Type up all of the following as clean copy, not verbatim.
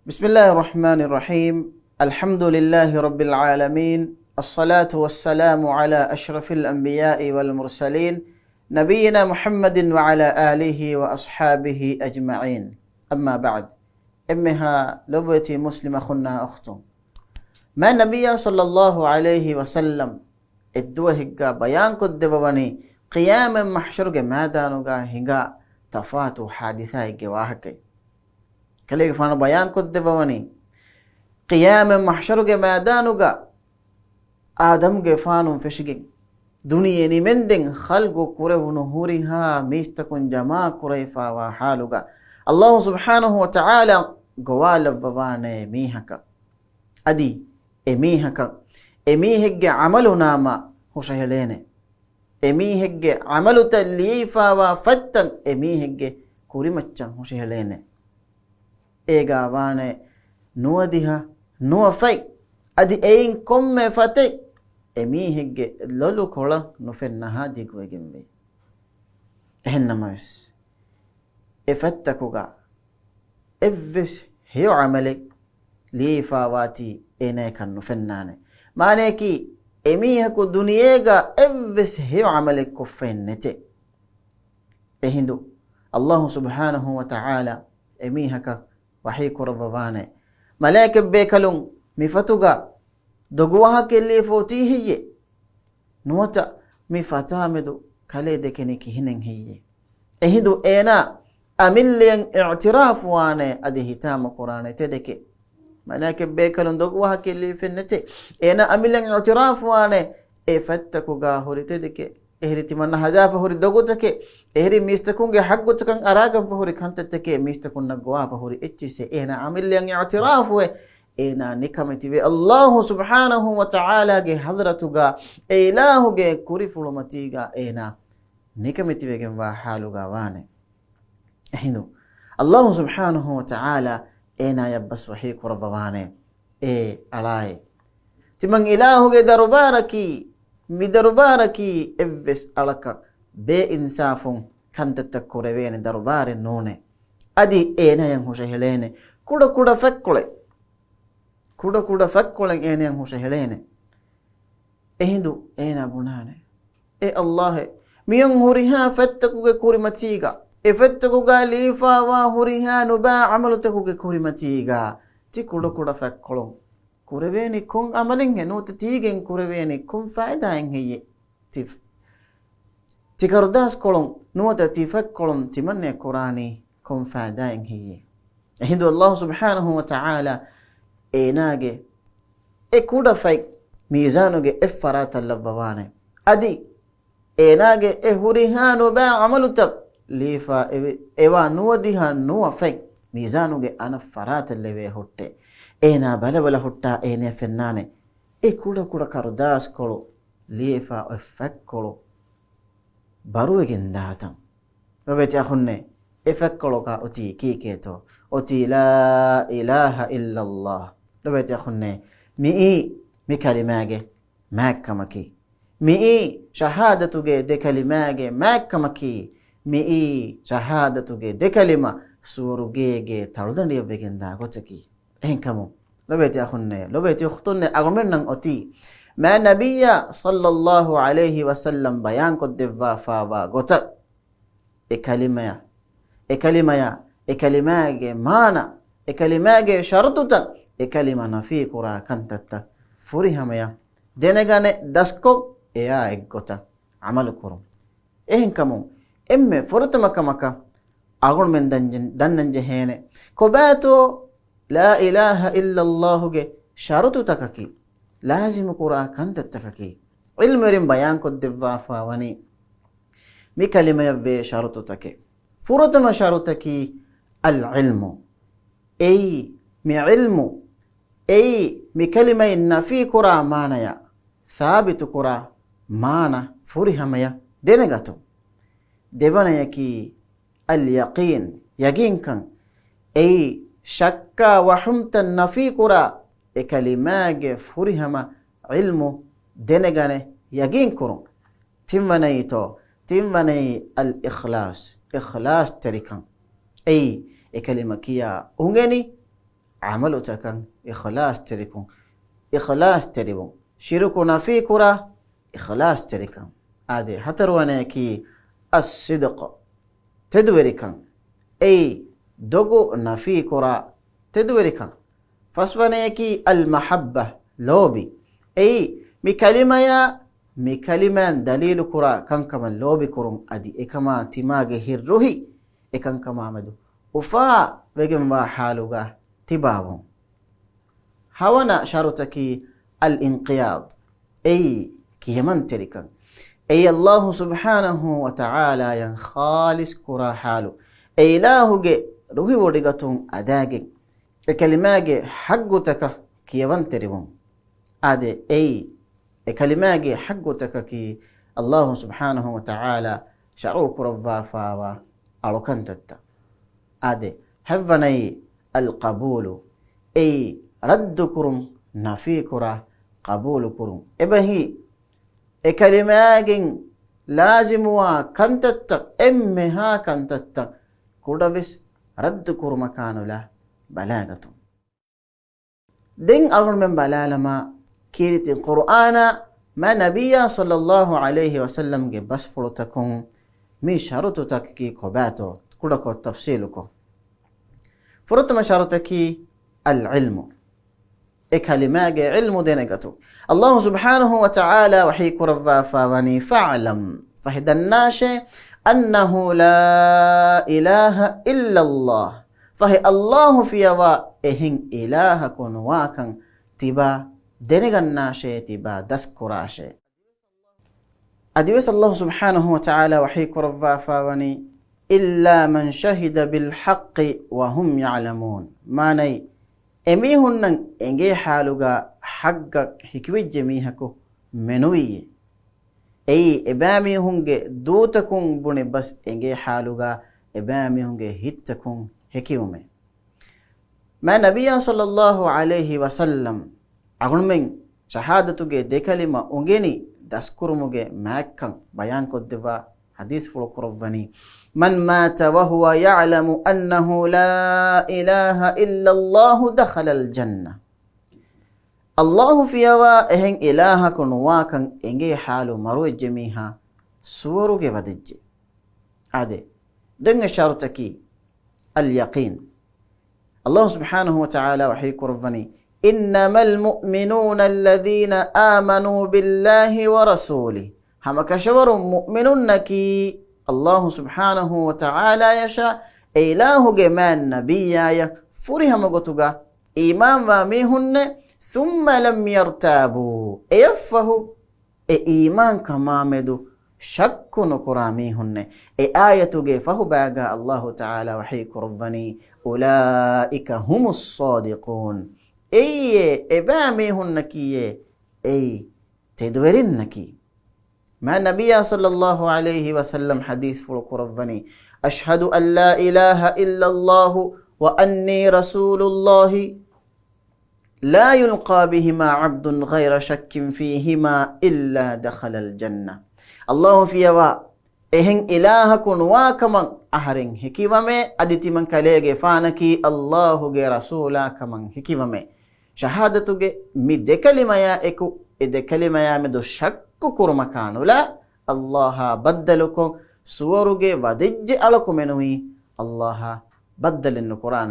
بسم الله الرحمن الرحيم. الحمد لله رب العالمين، الصلاة والسلام على أشرف الأنبياء والمرسلين نبينا محمد وعلى آله وأصحابه أجمعين. أما بعد، إمها لبتي مسلم أخنا أختم ما النبي صلى الله عليه وسلم الدوهجا بيان قد بني قيام محشر مادانوغا هنگا تفاتو حادثة واحكي كليك فانا بيان كد بوني قيام محشر مادانوغا آدم فانو فشگين دنيا نمندن خلق كره نهورها ميستكن جما كريفا وحالوغا الله سبحانه وتعالى قوال بباني ميهكا أدي إميهكا إميهج عملو ناما هشهلين إميهج عملو تليفا وفتن إميهج كوريمتشن هشهلين ඒගාවානේ නුවදිහ නුවෆයි අදි එයින් කොම්මෙ ෆතෙ එමීහෙක්ගේ ලොලු කොළ නොෆෙන්නහා දිගුවගෙන් වේ එහෙන්නමස් එෆත්තකුගා එව්වෙස් හේව අමලෙක් ලීෆාවාති එනේකන් නොෆෙන්නානේ මානේකි එමීහකු දුනියේගා එව්වෙස් හේව අමලෙක් කොෆෙන්නෙතෙ එහිඳු අල්ලාහ් සුබ්හානහු වතආලා එමීහක وحي كربوانه ملائكة بيكلون مفتوغا دغوها كلي فوتي هي نوتا مفتامدو كلي دكني كهنن هي اهدو انا املين اعتراف وانه ادي هتام قران تدكي ملائكة بيكلون دغوها كلي فنتي انا املين اعتراف وانه افتكوغا هوري تدكي ehri manna hajafa hori dogutake ehri mistakunge haggutakan aragan hori kantatake mistakunna goa hori etchise ena amilyan i'tirafu ena nikamati ve Allah subhanahu wa ta'ala ge hadratuga ilahu ge kurifulumatiga ena nikamati ve gen wa haluga wane ehindu Allah subhanahu wa ta'ala ena yabbas wahi kurbawane alai timang ilahu ge darbaraki midarbara evves alaka be insafun kantata kurevene darbare none adi enayan husha helene kuda fakkole enayan husha helene ehindu ena bunane allah miyan huriha fattakuge kurimatiga fattakuga lifawa huriha nuba amalutuge kurimatiga ti kuda fakkolo kureveni kun amalin henu tigen kureveni kun faida heye tikardas kolon nuota tifak kolon timanne qurani kun faida heye hindu Allah subhanahu wa ta'ala enage kuda fay mizanuge farata labwane adi enage hurihanu ba amalutak lifa ewa nuwadiha nuwa fay mizanuge ana farata leve hotte ena bala hutta ene fennane kuda kardas kolo lifa effekkolo baruegen datan babeti akhunne effekkolo ka oti kiketo oti la ilaha illa allah babeti akhunne mi kalimage makkamaki mi shahadatuge de kalimage makkamaki mi shahadatuge de kalima surugege taludandiye begenda gotaki إنكمو لبيت أخونا لبيت أختنا أغمرنا أتي ما نبي صلى الله عليه وسلم بيان قد دفا فابا قطع إكلمة مانا إكلمة شرطتا إكلمة نفي قرى كنتتا فريها ميا دينغاني دسكو إيا إقوتا عمل كرم إنكمو إمي فرطمك مكا أغن من دنن جهيني كوباتو لا إله إلا الله جي شرط تككي لازم قرآن كنت تككي علم رم بيان قد دفافا وني مي كلمة يبي شرط تكي فرط ما شرطكي العلم أي مي علم أي مي كلمة إن في قرآن مانا يا ثابت قرآن مانا فرهم يا دينغاتو ديوانا يكي اليقين يقين كان أي شكا وحمت النفي قرا كلماج فرهما علم دنغانه يقين كرون تمني الإخلاص تريكان أي كلمة كيا أنغني عملو تكن إخلاص تريكم إخلاص تريبون شركنا في كرة إخلاص تريكم هذه هتروانيكي الصدق تدوريكم أي دوغو نفي كرة تدوريكم فسوانيكي المحبة لوبي أي مكلمة دليل كرة كان كمان لوبي كرم أدي إكما تماغي هيروهي إكان كما مدو وفا بجم حالوغا تبابون هوانا شرطكي الانقياد أي كيمن تريكن أي الله سبحانه وتعالى ينخالص كرا حالو أي لاهوغي روحي ودغتون أداغي كلماغي حقوتك كيمن تريبون أدي أي كلماغي حقوتك كي الله سبحانه وتعالى شعروك ربا فاوا ألو كنتتا أدي هفني القبول أي رد كرم نفي كرة قبول كرم إبهي كلماغين لازم كنتتا إمها كنتتا كودبس رد كرم كانوا له بلاغة دين أول من بلالما كيرت القرآن ما نبي صلى الله عليه وسلم بس فرطكم مي شرطتك كي كباتو كودكو تفصيلكو فرط ما شرطكي العلم كلمة علم دينغتو الله سبحانه وتعالى وحيك ربا فاني فاعلم فهد الناش أنه لا إله إلا الله فهي الله في يوا إهن إله كن واكن تبا دينغ الناش تبا دسكراش أدوس الله سبحانه وتعالى وحيك ربا فاني إلا من شهد بالحق وهم يعلمون ما ني أميهن إنجي حالوغا حق حكوي جميعكو منوي أي إباميهنج دوتكم بني بس إنجي حالوغا إباميهنج هتكم حكيومي ما نبي صلى الله عليه وسلم أقول من شهادتك دي كلمة أنجيني دسكرمك ماكا بيان كدفا حديث فلوك رباني من مات وهو يعلم أنه لا إله إلا الله دخل الجنة الله في يوا إهن إلهك نواكا إنجي حالو مروي جميعها سورو بدج عادي دنگ شرطكي اليقين الله سبحانه وتعالى وحيك رباني إنما المؤمنون الذين آمنوا بالله ورسوله هم كشور مؤمنون كي الله سبحانه وتعالى يشاء إله جمان نبيا فرهم قطغا إيمان واميهن ثم لم يرتابوا إيفه إيمان كمامدو شك نكراميهن آية فهو باقى الله تعالى وحيك ربني أولئك هم الصادقون إباميهن كي تدورن كي ما النبي صلى الله عليه وسلم حديث فلك ربني أشهد أن لا إله إلا الله وأني رسول الله لا يلقى بهما عبد غير شك فيهما إلا دخل الجنة الله في يوا إهن إلهكن واكمن أهرن حكيمة أدتي من كاليغي فانكي الله غير رسولا كمن حكيمة شهادتك مد كلمة يا إكو إذا كلمة يا مدو شك كرمكانو لا الله بدلكم سورجي ودج علىكم منوي الله بدل القرآن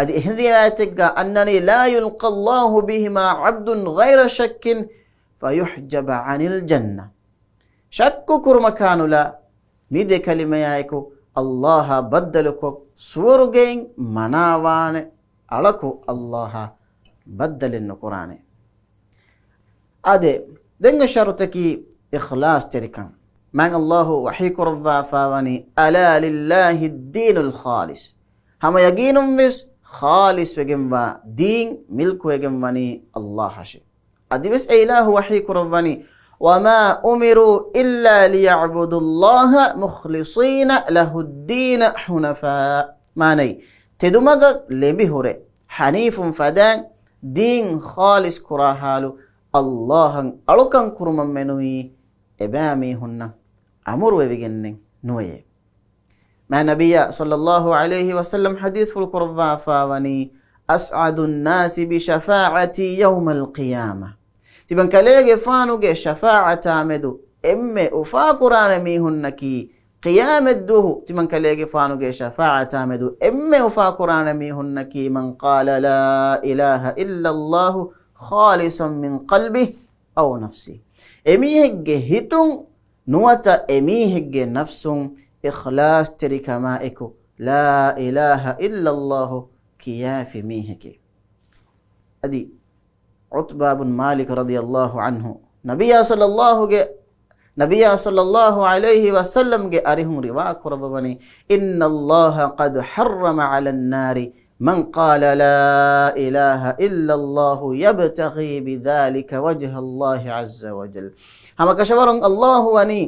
أدي إهدياتك أنني لا يلقى الله بهما عبد غير شك فيحجب عن الجنة شك كرمكانو لا ميد كلمة يايكو الله بدلكم سورجي مناوان علىكو الله بدل القرآن أدي دنگ شرطكي إخلاص تركن من الله وحيك ربا فاوني ألا لله الدين الخالص هم يقين بس خالص وجنبا دين ملك وجنباني الله شيء أدي بس إله وحيك رباني وما أمروا إلا ليعبدوا الله مخلصين له الدين حنفاء ماني تدمج لبهره حنيف فدان دين خالص كراهالو الله ألوكن كرم منوي إبامي هن أمر وبيجن نوي ما نبي صلى الله عليه وسلم حديث في القربة فاوني as'adu nnasi bishafa'ati yawma alqiyama tiban kalege fanuge shafa'ata medu emme ufa qur'ana mi hunnaki qiyamet duhu timan kalege fanuge shafa'ata medu emme ufa qur'ana mi hunnaki man qala la ilaha illa allah khalisan min qalbihi aw nafsi emihegge hitun nuwata emihegge nafsun ikhlas terikama eko la ilaha illa allah kiyafi miheke adi utba bin malik radiyallahu anhu nabiya sallallahu alayhi wa sallam ge arihum riwa korabani inna allaha qad harrama ala an-nari man qala la ilaha illa allah yabtaghi bidhalika wajha allah azza wa jal hama kashawarun allah wani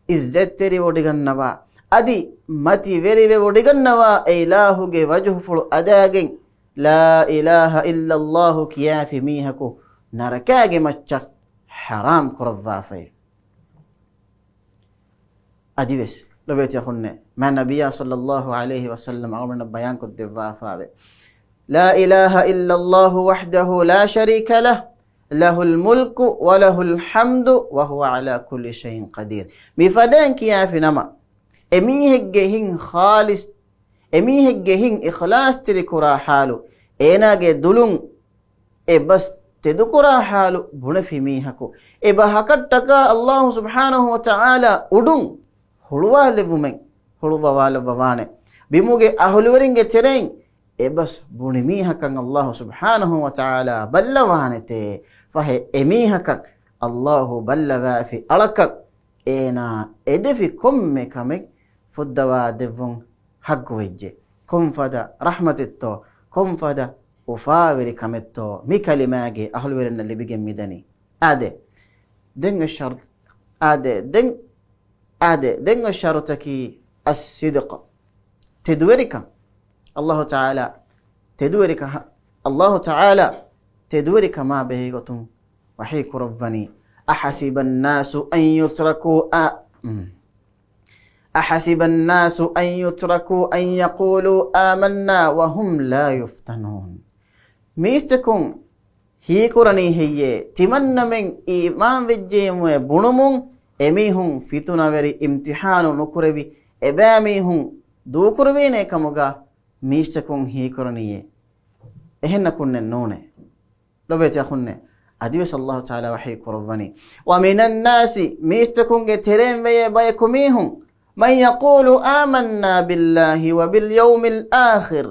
izzatteri odigannawa adi mati verive odigannawa ilahu ge wajhu fulu adagen la ilaha illa allah kiyafi mihako narakage macca haram kuravafay adives lobeti akhunne ma nabiyya sallallahu alayhi wa sallam amana bayan ko devafawe la ilaha illa allah wahdahu la sharika lah lahul mulku wa lahul hamdu wa huwa ala kulli shay'in qadir mi fadan kiyafi nama emihegge hin khalis emihegge hin ikhlas tirikura halu enage dulun e bas tedukura halu bunafi mihako e bahakattaka allah subhanahu wa ta'ala udun huluwa levumen huluwa wala bawane bimuge ahuluweringe tereng e bas buni mihakan allah subhanahu wa ta'ala ballawanete fahe emihakan allah ballawa fi alakak ena edefi komme kame fuddawa devun haggwejje konfada rahmatitto konfada ufawiri kametto mi kalimage ahulwerinna libige midani ade denga shart ade denga shartaki as-sidq tedwerika allah tedwerika ma behigotum wahi kurabani ahasiba an-nasu an yutraku an yaqulu amanna wa hum la yuftanun mistakun hikurani heye timannamen iman vejjemwe bunumun emihun fitunaveri imtihanu nukurevi ebamihun dukurvene kamuga mistakun hikuraniye ehenna kunne nune lobeti akhunne adiwes allah ta'ala wahi kurabani wa minan nasi mistakun ge teremveye bayakumihun man yaqulu amanna billahi wa bil yawmil akhir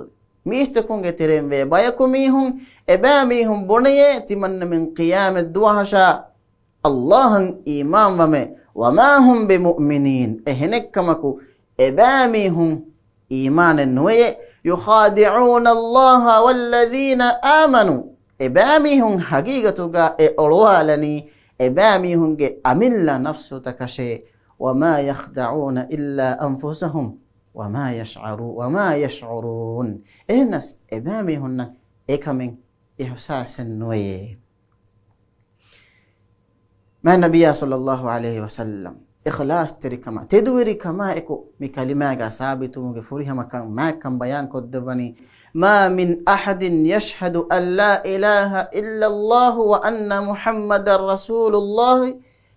mistakun ge teremve bayakumihun ebamihun bonye timanna min qiyamet duhasha allahan iman wame wama hum bimu'minin ehenekamaku ebamihun imanen nuye yukhadi'una allaha walladhina amanu ebamihun hagigatuga e olwalani ebamihun ge amilla nafsu takashe وما يخدعون إلا أنفسهم وما يشعرون إنس إمامي هن إكمن إحساس النوي ما النبي صلى الله عليه وسلم إخلاص تركما تدوري كما إكو بكلمة ثابت مغفورها ما كان بيان كدبني ما من أحد يشهد أن لا إله إلا الله وأن محمد رسول الله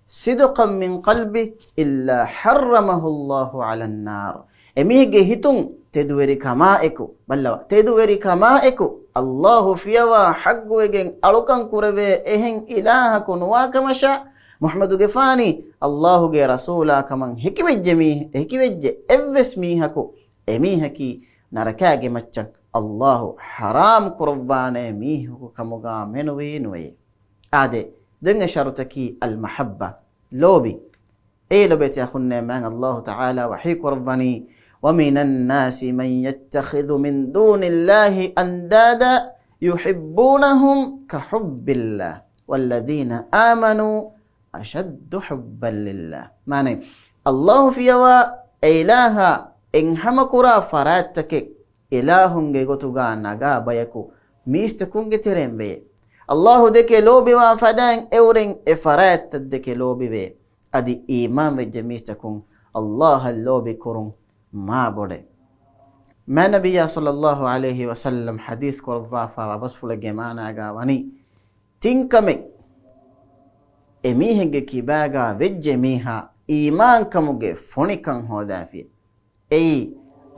صدقا من قلبه إلا حرمه الله على النار emihge hitun tedweri kama eko ballawa tedweri kama eko allah fiyawa haggwegen alukan kurave ehen ilaha kunwa kamasha muhammadu gefani allah ge rasula kaman hikivejje evves mihako emihaki narakage maccan allah haram kurvane mihu kamuga menuwe ade denga sharutaki al mahabba lobi lobeti akhunne man allah ta'ala wahi kurvani ومن الناس من يتخذ من دون الله أندادا يحبونهم كحب الله والذين آمنوا أشد حبا لله معنى الله فيوا إلها إن همكرا فراتك إلهن جيغتوغا نغا بيكو ميستكون جترين بي الله دكي لوبي وفدان اورين افرات دكي لوبي بي ادي إيمان بجميستكون الله اللوبي كرون ما بوده ما نبي صلى الله عليه وسلم حديث كرفافا وبصف لجمانا غاني تنكمي එමීහෙගේ කිබෑගා වෙජ්ජ මීහා ඊමාන්කමුගේ ෆොනිකන් හෝදාෆිය එයි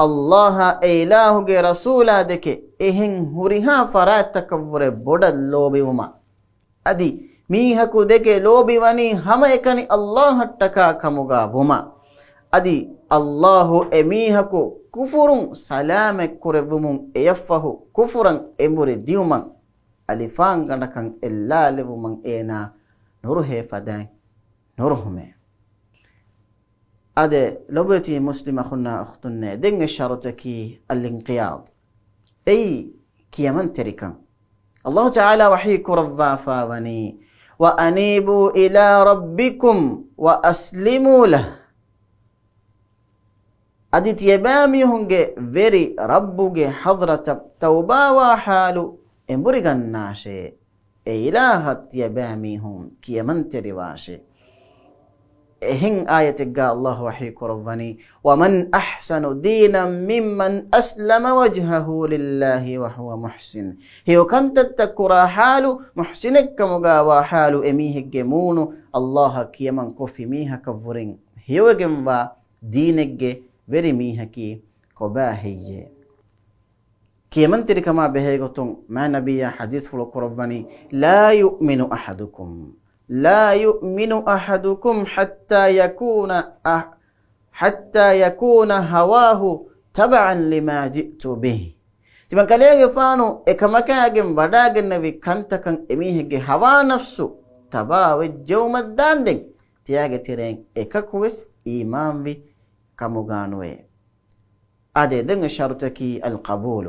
අල්ලාහ ඒලාහුගේ රසූලා දෙකේ එහෙන් හුරිහා ෆරාත්තකවර බොඩ ලෝබිවම අදි මීහකු දෙකේ ලෝබිවනි හැම එකනි අල්ලාහට්ටකා කමුගා වම අදි අල්ලාහු එමීහකු කුෆුරුන් සලාමෙක් කුරෙවමුන් එයෆහු කුෆුරන් එඹුරි දියුමන් අලිෆාන් ගණකන් එල්ලා ලෙවුමන් ඒනා نوره فدان نورهم هذا لبتي مسلم أخونا أختنا دين شرطكي الانقياض أي كيمن تركا الله تعالى وحيك رضافا وني وأنيبوا إلى ربكم وأسلموا له أدت يبامي هنجي فيري ربك حضرة توبا وحالو انبرغ الناشي إلهت يباميهم كيمن ترواشي إهن آية قال الله وحيك ربني ومن أحسن دينا ممن أسلم وجهه لله وهو محسن هي كنت تكرا حالو محسنك مقاوى حالو إميه جمونو الله كيمن كفي ميها كفرين هي جنبا دينك ورميها كي كباهي كيمن تركما بهيغتون ما نبي حديث فلو قرباني لا يؤمن أحدكم حتى يكون هواه تبعا لما جئت به تمن كليغ فانو اكما كاغن بداغن نبي كانتكن اميهغي هوا نفسو تبا وجوم الداندن تياغ تيرين اككوس ايمان بي كمغانوي ادي دن شرطكي القبول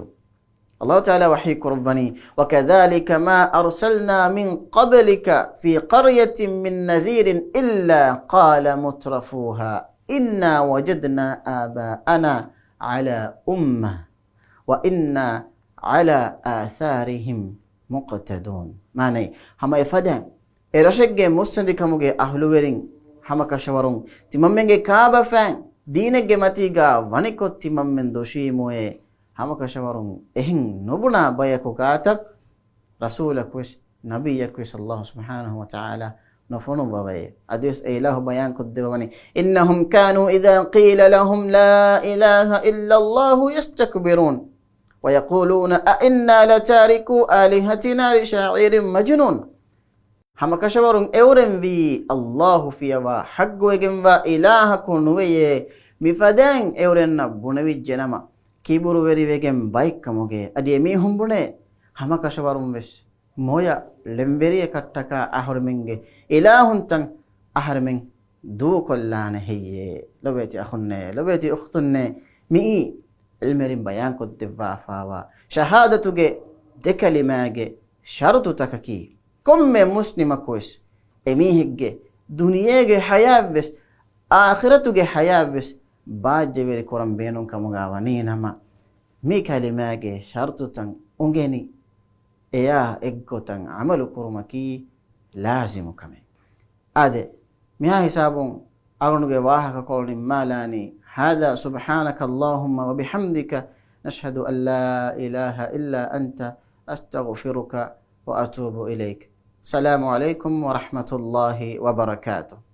الله تعالى وحيك ربني وكذلك ما أرسلنا من قبلك في قرية من نذير إلا قال مترفوها إنا وجدنا آباءنا على أمة وإنا على آثارهم مقتدون معنى هما يفدان إرشق مستندك مجي أهلوين هما كشورون تمامنجي كابا فان دينك متيغا ونكو تمامن دوشيموه هم كشورون إهن نبنا بيكو كاتك رسولك وش نبيك وش الله سبحانه وتعالى نفون بوي أديس إله بيان كدبني إنهم كانوا إذا قيل لهم لا إله إلا الله يستكبرون ويقولون أئنا لتاركوا آلهتنا لشاعر مجنون هم كشورون أورن بي الله في حق وجن إلهكم وي مفدان أورن بنوي جنما كيبورو وري ويجن بايك كموجي أدي مي همبونه هما كشوارم بس مويا لمبري كتكا أهرمنجي إلهون تن أهرمن دو كلانه هي لبيتي أخونا لبيتي أختنا مي المرين بيان كد فافاوا شهادتك دكلماجي شرط تككي كم مسلم كويس أميهج دنياجي حياة بس آخرتك حياة بس بعد جبر كورم بينهم كمغاوانين هما مي كلماجي شرطتن اونغيني ايا ايغوتن عمل كورمكي لازم كمي ادي ميها حسابون ارونغي واها كولني مالاني هذا سبحانك اللهم وبحمدك نشهد ان لا اله الا انت استغفرك واتوب اليك. السلام عليكم ورحمه الله وبركاته.